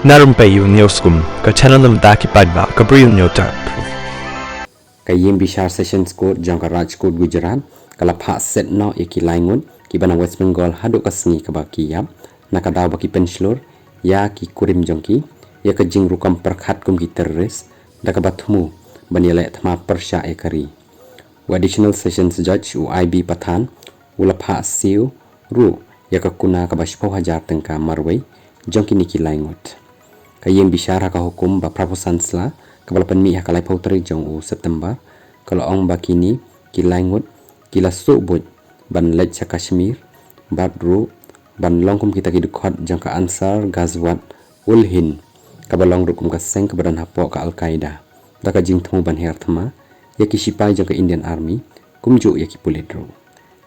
Na Rympei U Newsroom, ka channel nabynta ki paidbah, ka Bri U Hynñiewtrep. Ka Ïingbishar Sessions Court jong ka Rajkot Gujarat kala phahset no ïaki laingun kiba na West Bengal Haduh ka sngi kaba kiyap na kadaw baki penslur ya ki kurim jongki ya ka jing rukam perkhat kum ki terrorist da kaba thmu ban ialeh pyrshah kari. Additional Sessions Judge IB Pathan ula phahsiu ru ya ka kuna kaba 10,000 tengka marwai jongki niki laingut. Ka Ïingbishar ka hukum ba prapusan sla kabala penmi hakalai pauteri jong September kalau ong bakini kilaingut kila subut ban lech sa Kashmir badru ban longkum kita kidukhat jong ka ansar gazwat ulhin kabalong rukum ka seng kabadan hapo ka Al-Qaeda da ka jing thmu ban her thma yaki sipai jong ka Indian Army kumju yaki pulit ru.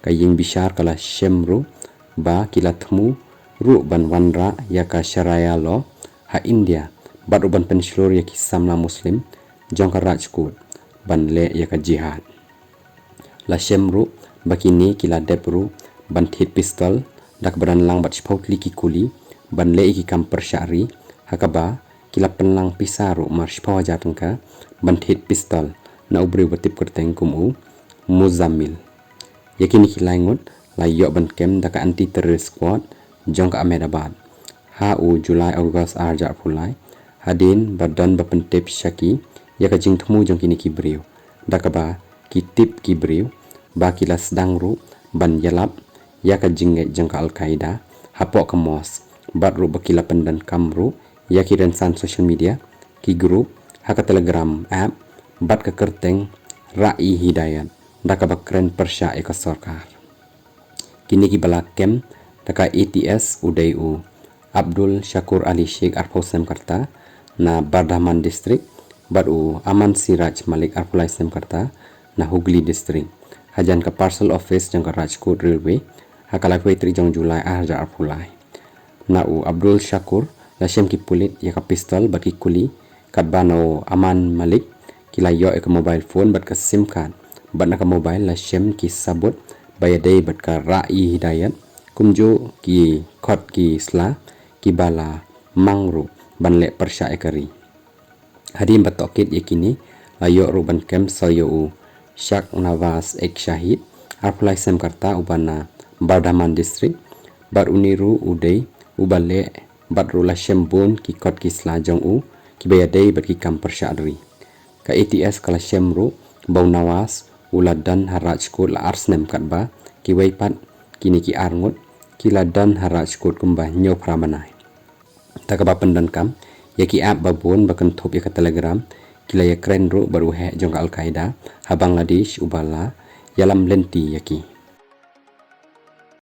Ka Ïingbishar kala shemru ba kila thmu ru ban wanra yaka syariah law ha India baru ban penslur yaki samla muslim jong ka Rajkot ban le yaka jihad la shemru bakini kila depru ban thit pistol dak badan lang bat spautli ki kuli ban le iki kam persyari hakaba kila penlang pisaru mar 10,000 tengka ban thit pistol na ubri batip kyrteng kumu muzammil yakini kilaingut la yo ban kem daka anti terrorist squad jong ka Ahmedabad HU Julai August arja pulai hadin badan bapentep syaki ya ka jing thmu jong kini kibriu dakaba kitip kibriu ba kila sedang ru ban yalap ya ka jing jong ka Al-Qaeda hapok ke mos bat ru bakila pendan kamru ya ki rensan social media ki grup ha ka telegram app bat ka kyrteng ra'i hidayat dakaba kren pyrshah ka sarkar kini ki bala kem daka ATS Udaiu Abdul Shakur Ali Sheikh Arposem Karta na Bardhaman District baru Aman Siraj Malik Arpulaisem Karta na Hugli District hajan ka Parcel Office jang ka Rajkot Railway hakalai petri jong Julai arja Arpulai na Abdul Shakur la shem ki pulit ya ka pistol baki kuli kat bano Aman Malik kila yo ka mobile phone bat ka SIM card bat na ka mobile la shem ki sabut bayadai bat ka ra'i hidayat kumjo ki khot ki sla kibala mangru ban le pyrshah kari hadim batokit yakini layo ruban kem sayo syak navas ek syahid arpulai sem karta ubana Bardhaman district bar uniru udai ubale bat rula shembun ki kot ki slajong kibayadai bat ki kam pyrshah dari ka ATS kala shemru bau nawas uladan Rajkot la arsnem katba ki waipat kini ki arngut kiladan Rajkot kumbah nyo pramanai takaba pendan kam yaki app babun bakan top yaka telegram kila ya kren ru baru he jong Al-Qaeda ha Bangladesh ubala yalam lenti yaki